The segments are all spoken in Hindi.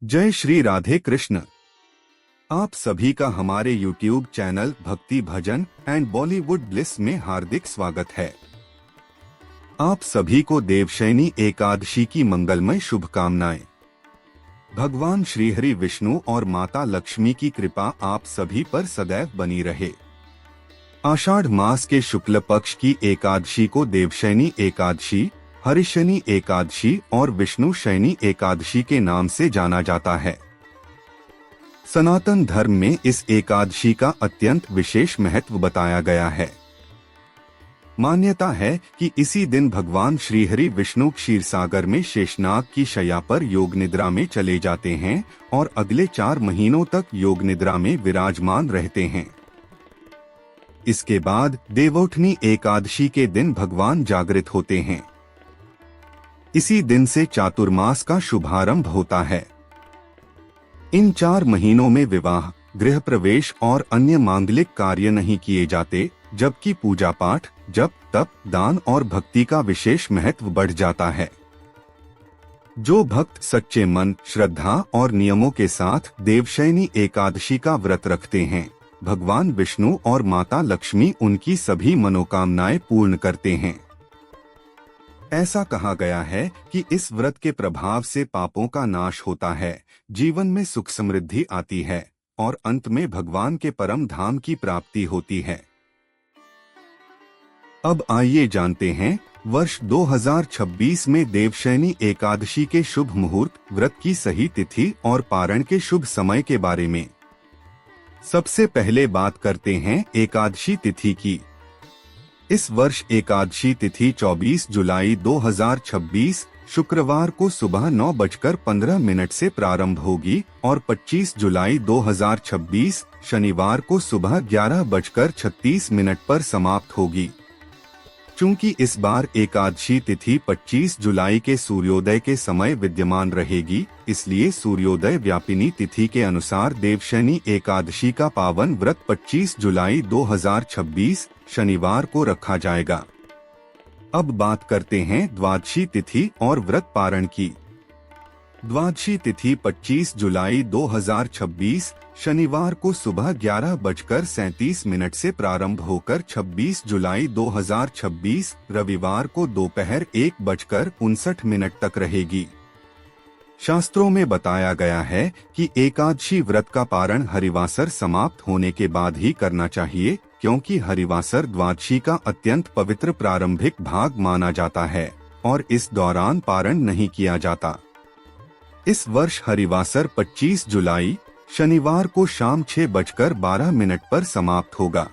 जय श्री राधे कृष्ण। आप सभी का हमारे YouTube चैनल भक्ति भजन एंड बॉलीवुड ब्लिस में हार्दिक स्वागत है। आप सभी को देवशयनी एकादशी की मंगलमय शुभकामनाएं। भगवान श्री हरि विष्णु और माता लक्ष्मी की कृपा आप सभी पर सदैव बनी रहे। आषाढ़ मास के शुक्ल पक्ष की एकादशी को देवशयनी एकादशी, हरिशयनी एकादशी और विष्णु शयनी एकादशी के नाम से जाना जाता है। सनातन धर्म में इस एकादशी का अत्यंत विशेष महत्व बताया गया है। मान्यता है कि इसी दिन भगवान श्रीहरि विष्णु क्षीरसागर में शेषनाग की शैया पर योग निद्रा में चले जाते हैं और अगले 4 महीनों तक योग निद्रा में विराजमान रहते हैं। इसके बाद देवोठनी एकादशी के दिन भगवान जागृत होते हैं। इसी दिन से चातुर्मास का शुभारंभ होता है। इन 4 महीनों में विवाह, गृह प्रवेश और अन्य मांगलिक कार्य नहीं किए जाते, जबकि पूजा पाठ, जप, तप, दान और भक्ति का विशेष महत्व बढ़ जाता है। जो भक्त सच्चे मन, श्रद्धा और नियमों के साथ देवशयनी एकादशी का व्रत रखते हैं, भगवान विष्णु और माता लक्ष्मी उनकी सभी मनोकामनाएं पूर्ण करते हैं। ऐसा कहा गया है कि इस व्रत के प्रभाव से पापों का नाश होता है, जीवन में सुख समृद्धि आती है और अंत में भगवान के परम धाम की प्राप्ति होती है। अब आइए जानते हैं वर्ष 2026 में देवशयनी एकादशी के शुभ मुहूर्त, व्रत की सही तिथि और पारण के शुभ समय के बारे में। सबसे पहले बात करते हैं एकादशी तिथि की। इस वर्ष एकादशी तिथि 24 जुलाई 2026 शुक्रवार को सुबह 9:15 से प्रारंभ होगी और 25 जुलाई 2026 शनिवार को सुबह 11:36 पर समाप्त होगी। चूंकि इस बार एकादशी तिथि 25 जुलाई के सूर्योदय के समय विद्यमान रहेगी, इसलिए सूर्योदय व्यापिनी तिथि के अनुसार देवशयनी एकादशी का पावन व्रत 25 जुलाई 2026 शनिवार को रखा जाएगा। अब बात करते हैं द्वादशी तिथि और व्रत पारण की। द्वादशी तिथि 25 जुलाई 2026 शनिवार को सुबह 11:37 से प्रारंभ होकर 26 जुलाई 2026 रविवार को दोपहर 1:59 तक रहेगी। शास्त्रों में बताया गया है कि एकादशी व्रत का पारण हरिवासर समाप्त होने के बाद ही करना चाहिए, क्योंकि हरिवासर द्वादशी का अत्यंत पवित्र प्रारंभिक भाग माना जाता है और इस दौरान पारण नहीं किया जाता। इस वर्ष हरिवासर 25 जुलाई शनिवार को शाम 6:12 पर समाप्त होगा।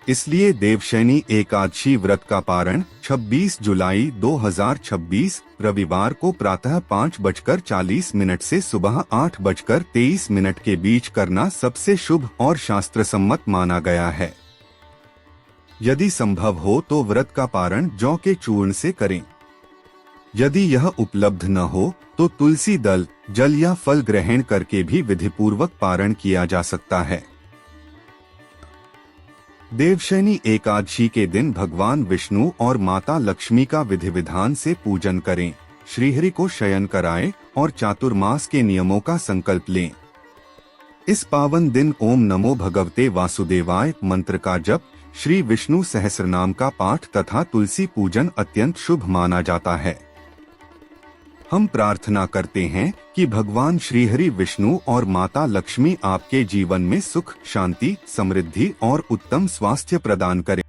इसलिए देवशयनी एकादशी व्रत का पारण 26 जुलाई 2026 रविवार को प्रातः 5:40 से सुबह 8:23 के बीच करना सबसे शुभ और शास्त्र सम्मत माना गया है। यदि संभव हो तो व्रत का पारण जौ के चूर्ण से करें। यदि यह उपलब्ध न हो तो तुलसी दल, जल या फल ग्रहण करके भी विधिपूर्वक पारण किया जा सकता है। देवशयनी एकादशी के दिन भगवान विष्णु और माता लक्ष्मी का विधि विधान से पूजन करें, श्रीहरि को शयन कराएं और चातुर्मास के नियमों का संकल्प लें। इस पावन दिन ओम नमो भगवते वासुदेवाय मंत्र का जप, श्री विष्णु सहस्रनाम का पाठ तथा तुलसी पूजन अत्यंत शुभ माना जाता है। हम प्रार्थना करते हैं कि भगवान श्रीहरि विष्णु और माता लक्ष्मी आपके जीवन में सुख, शांति, समृद्धि और उत्तम स्वास्थ्य प्रदान करें।